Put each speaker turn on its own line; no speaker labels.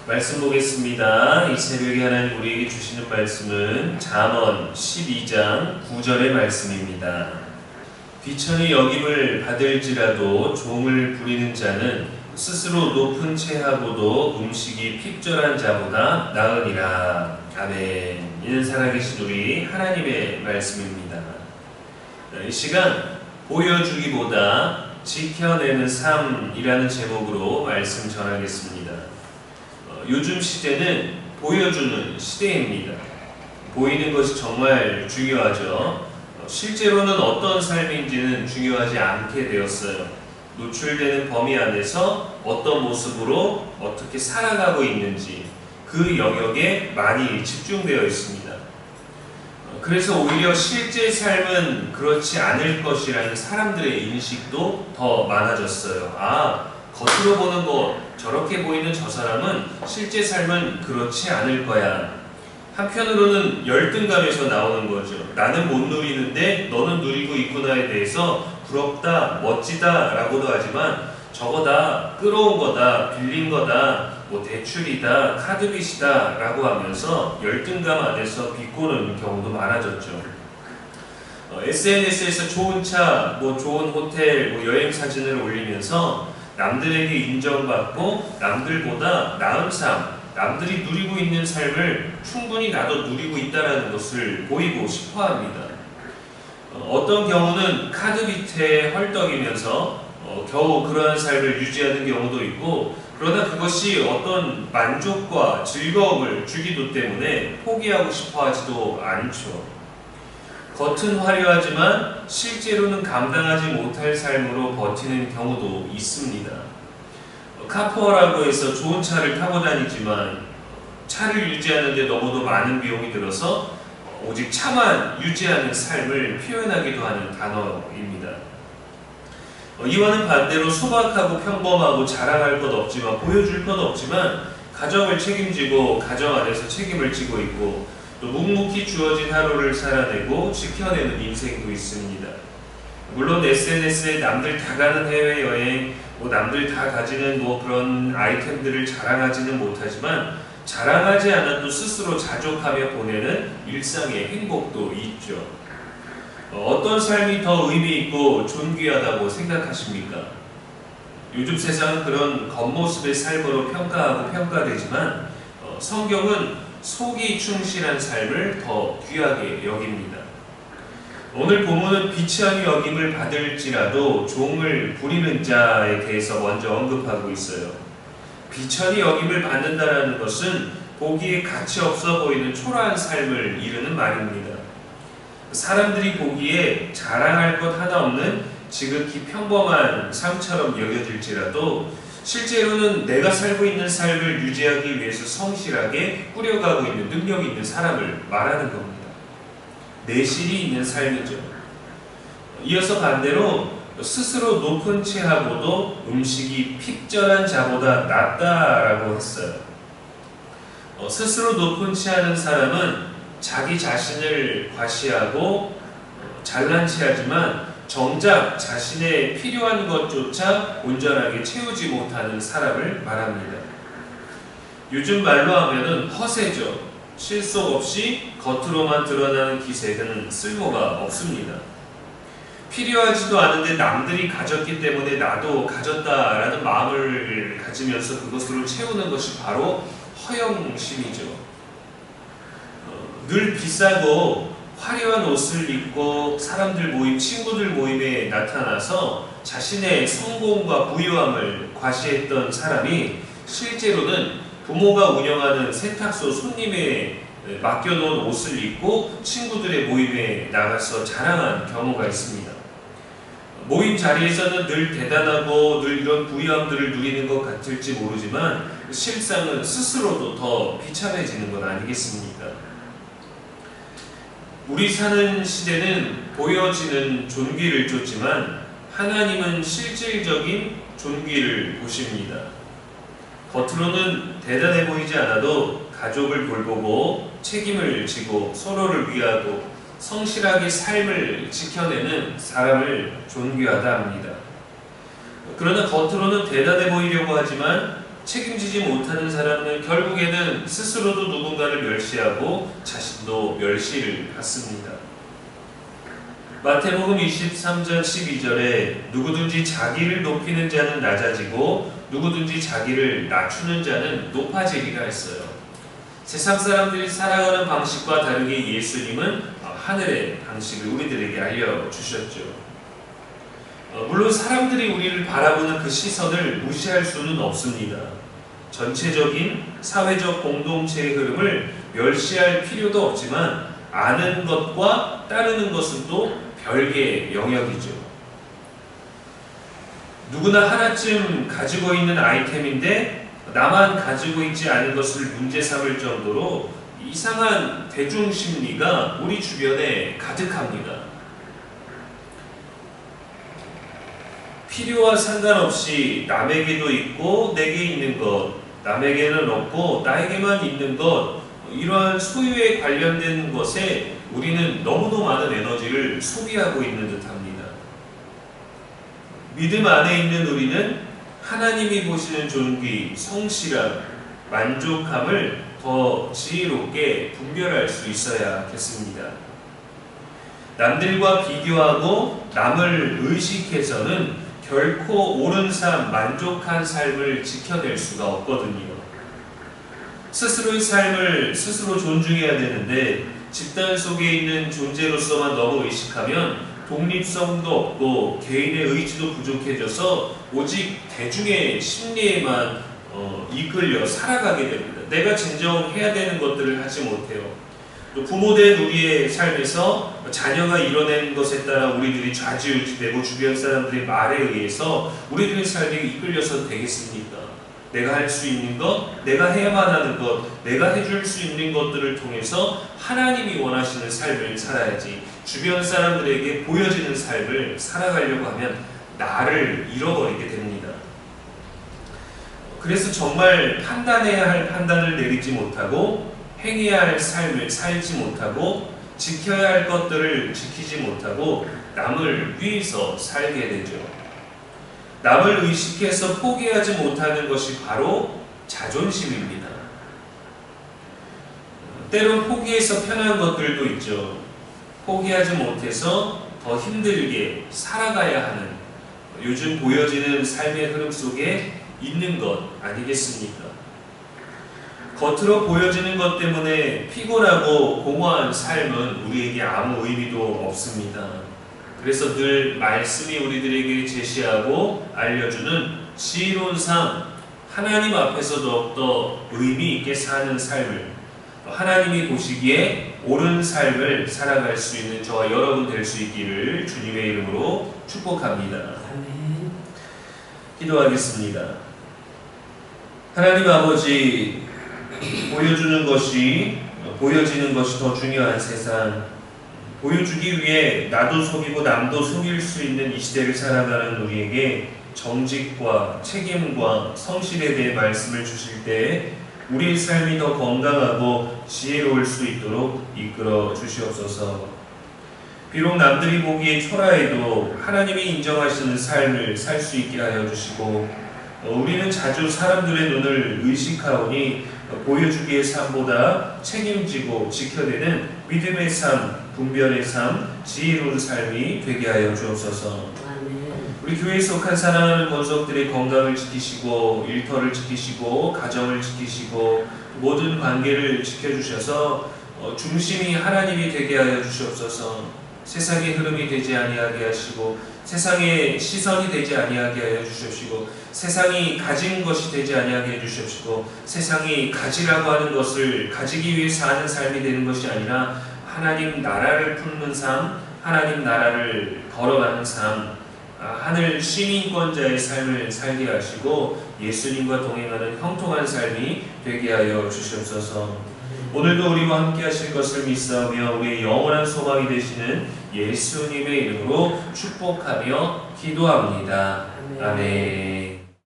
말씀 보겠습니다. 이 새벽에 하나님 우리에게 주시는 말씀은 잠언 12장 9절의 말씀입니다. 비천히 여김을 받을지라도 종을 부리는 자는 스스로 높은 채하고도 음식이 핍절한 자보다 나으니라. 아멘. 이는 살아계신 우리 하나님의 말씀입니다. 이 시간 보여주기보다 지켜내는 삶이라는 제목으로 말씀 전하겠습니다. 요즘 시대는 보여주는 시대입니다. 보이는 것이 정말 중요하죠. 실제로는 어떤 삶인지는 중요하지 않게 되었어요. 노출되는 범위 안에서 어떤 모습으로 어떻게 살아가고 있는지 그 영역에 많이 집중되어 있습니다. 그래서 오히려 실제 삶은 그렇지 않을 것이라는 사람들의 인식도 더 많아졌어요. 겉으로 보는 것, 저렇게 보이는 저 사람은 실제 삶은 그렇지 않을 거야. 한편으로는 열등감에서 나오는 거죠. 나는 못 누리는데 너는 누리고 있구나에 대해서 부럽다, 멋지다 라고도 하지만 저거 다 끌어온 거다, 빌린 거다, 대출이다, 카드빚이다 라고 하면서 열등감 안에서 비꼬는 경우도 많아졌죠. SNS에서 좋은 차, 좋은 호텔, 여행 사진을 올리면서 남들에게 인정받고 남들보다 나은 삶, 남들이 누리고 있는 삶을 충분히 나도 누리고 있다는 것을 보이고 싶어 합니다. 어떤 경우는 카드 빚에 헐떡이면서 겨우 그러한 삶을 유지하는 경우도 있고, 그러나 그것이 어떤 만족과 즐거움을 주기도 때문에 포기하고 싶어 하지도 않죠. 겉은 화려하지만 실제로는 감당하지 못할 삶으로 버티는 경우도 있습니다. 카푸어라고 해서 좋은 차를 타고 다니지만 차를 유지하는데 너무도 많은 비용이 들어서 오직 차만 유지하는 삶을 표현하기도 하는 단어입니다. 이와는 반대로 소박하고 평범하고 자랑할 것 없지만 보여줄 것 없지만 가정을 책임지고 가정 안에서 책임을 지고 있고 또 묵묵히 주어진 하루를 살아내고 지켜내는 인생도 있습니다. 물론 SNS에 남들 다 가는 해외여행, 남들 다 가지는 그런 아이템들을 자랑하지는 못하지만 자랑하지 않아도 스스로 자족하며 보내는 일상의 행복도 있죠. 어떤 삶이 더 의미 있고 존귀하다고 생각하십니까? 요즘 세상은 그런 겉모습의 삶으로 평가하고 평가되지만 성경은 속이 충실한 삶을 더 귀하게 여깁니다. 오늘 본문은 비천히 여김을 받을지라도 종을 부리는 자에 대해서 먼저 언급하고 있어요. 비천히 여김을 받는다는 것은 보기에 가치 없어 보이는 초라한 삶을 이르는 말입니다. 사람들이 보기에 자랑할 것 하나 없는 지극히 평범한 삶처럼 여겨질지라도 실제로는 내가 살고 있는 삶을 유지하기 위해서 성실하게 꾸려가고 있는 능력 있는 사람을 말하는 겁니다. 내실이 있는 삶이죠. 이어서 반대로 스스로 높은 채하고도 음식이 핍절한 자보다 낫다라고 했어요. 스스로 높은 채하는 사람은 자기 자신을 과시하고 잘난 체하지만 정작 자신의 필요한 것조차 온전하게 채우지 못하는 사람을 말합니다. 요즘 말로 하면은 허세죠. 실속 없이 겉으로만 드러나는 기색은 쓸모가 없습니다. 필요하지도 않은데 남들이 가졌기 때문에 나도 가졌다라는 마음을 가지면서 그것으로 채우는 것이 바로 허영심이죠. 늘 비싸고 화려한 옷을 입고 사람들 모임, 친구들 모임에 나타나서 자신의 성공과 부유함을 과시했던 사람이 실제로는 부모가 운영하는 세탁소 손님에 맡겨놓은 옷을 입고 친구들의 모임에 나가서 자랑한 경우가 있습니다. 모임 자리에서는 늘 대단하고 늘 이런 부유함들을 누리는 것 같을지 모르지만 실상은 스스로도 더 비참해지는 것 아니겠습니까? 우리 사는 시대는 보여지는 존귀를 쫓지만 하나님은 실질적인 존귀를 보십니다. 겉으로는 대단해 보이지 않아도 가족을 돌보고 책임을 지고 서로를 위하고 성실하게 삶을 지켜내는 사람을 존귀하다 합니다. 그러나 겉으로는 대단해 보이려고 하지만 책임지지 못하는 사람은 결국에는 스스로도 누군가를 멸시하고 자신도 멸시를 받습니다. 마태복음 23장 12절에 누구든지 자기를 높이는 자는 낮아지고 누구든지 자기를 낮추는 자는 높아지리라 했어요. 세상 사람들이 살아가는 방식과 다르게 예수님은 하늘의 방식을 우리들에게 알려주셨죠. 물론 사람들이 우리를 바라보는 그 시선을 무시할 수는 없습니다. 전체적인 사회적 공동체의 흐름을 멸시할 필요도 없지만 아는 것과 따르는 것은 또 별개의 영역이죠. 누구나 하나쯤 가지고 있는 아이템인데 나만 가지고 있지 않은 것을 문제 삼을 정도로 이상한 대중심리가 우리 주변에 가득합니다. 필요와 상관없이 남에게도 있고 내게 있는 것, 남에게는 없고 나에게만 있는 것, 이러한 소유에 관련된 것에 우리는 너무도 많은 에너지를 소비하고 있는 듯합니다. 믿음 안에 있는 우리는 하나님이 보시는 존귀, 성실함, 만족함을 더 지혜롭게 분별할 수 있어야겠습니다. 남들과 비교하고 남을 의식해서는 결코 옳은 삶, 만족한 삶을 지켜낼 수가 없거든요. 스스로의 삶을 스스로 존중해야 되는데 집단 속에 있는 존재로서만 너무 의식하면 독립성도 없고 개인의 의지도 부족해져서 오직 대중의 심리에만 이끌려 살아가게 됩니다. 내가 진정 해야 되는 것들을 하지 못해요. 또 부모된 우리의 삶에서 자녀가 이뤄낸 것에 따라 우리들이 좌지우지되고 주변 사람들의 말에 의해서 우리들의 삶이 이끌려서 되겠습니까? 내가 할 수 있는 것, 내가 해야만 하는 것, 내가 해줄 수 있는 것들을 통해서 하나님이 원하시는 삶을 살아야지 주변 사람들에게 보여지는 삶을 살아가려고 하면 나를 잃어버리게 됩니다. 그래서 정말 판단해야 할 판단을 내리지 못하고 행해야 할 삶을 살지 못하고 지켜야 할 것들을 지키지 못하고 남을 위해서 살게 되죠. 남을 의식해서 포기하지 못하는 것이 바로 자존심입니다. 때론 포기해서 편한 것들도 있죠. 포기하지 못해서 더 힘들게 살아가야 하는 요즘 보여지는 삶의 흐름 속에 있는 것 아니겠습니까? 겉으로 보여지는 것 때문에 피곤하고 공허한 삶은 우리에게 아무 의미도 없습니다. 그래서 늘 말씀이 우리들에게 제시하고 알려주는 지혜로운 삶, 하나님 앞에서 더욱더 의미 있게 사는 삶을, 하나님이 보시기에 옳은 삶을 살아갈 수 있는 저와 여러분 될 수 있기를 주님의 이름으로 축복합니다. 아멘. 기도하겠습니다. 하나님 아버지, 보여지는 것이 더 중요한 세상, 보여주기 위해 나도 속이고 남도 속일 수 있는 이 시대를 살아가는 우리에게 정직과 책임과 성실에 대해 말씀을 주실 때 우리의 삶이 더 건강하고 지혜로울 수 있도록 이끌어 주시옵소서. 비록 남들이 보기에 초라해도 하나님이 인정하시는 삶을 살 수 있게 하여 주시고, 우리는 자주 사람들의 눈을 의식하오니 보여주기의 삶보다 책임지고 지켜내는 믿음의 삶, 분별의 삶, 지혜로운 삶이 되게 하여 주옵소서. 우리 교회에 속한 사랑하는 권속들의 건강을 지키시고 일터를 지키시고 가정을 지키시고 모든 관계를 지켜주셔서 중심이 하나님이 되게 하여 주시옵소서. 세상의 흐름이 되지 아니하게 하시고 세상의 시선이 되지 아니하게 하여 주시옵시고 세상이 가진 것이 되지 아니하게 해 주시옵시고 세상이 가지라고 하는 것을 가지기 위해 사는 삶이 되는 것이 아니라 하나님 나라를 품는 삶, 하나님 나라를 걸어가는 삶, 하늘 시민권자의 삶을 살게 하시고 예수님과 동행하는 형통한 삶이 되게 하여 주시옵소서. 오늘도 우리와 함께 하실 것을 믿사오며 우리의 영원한 소망이 되시는 예수님의 이름으로 축복하며 기도합니다. 아멘.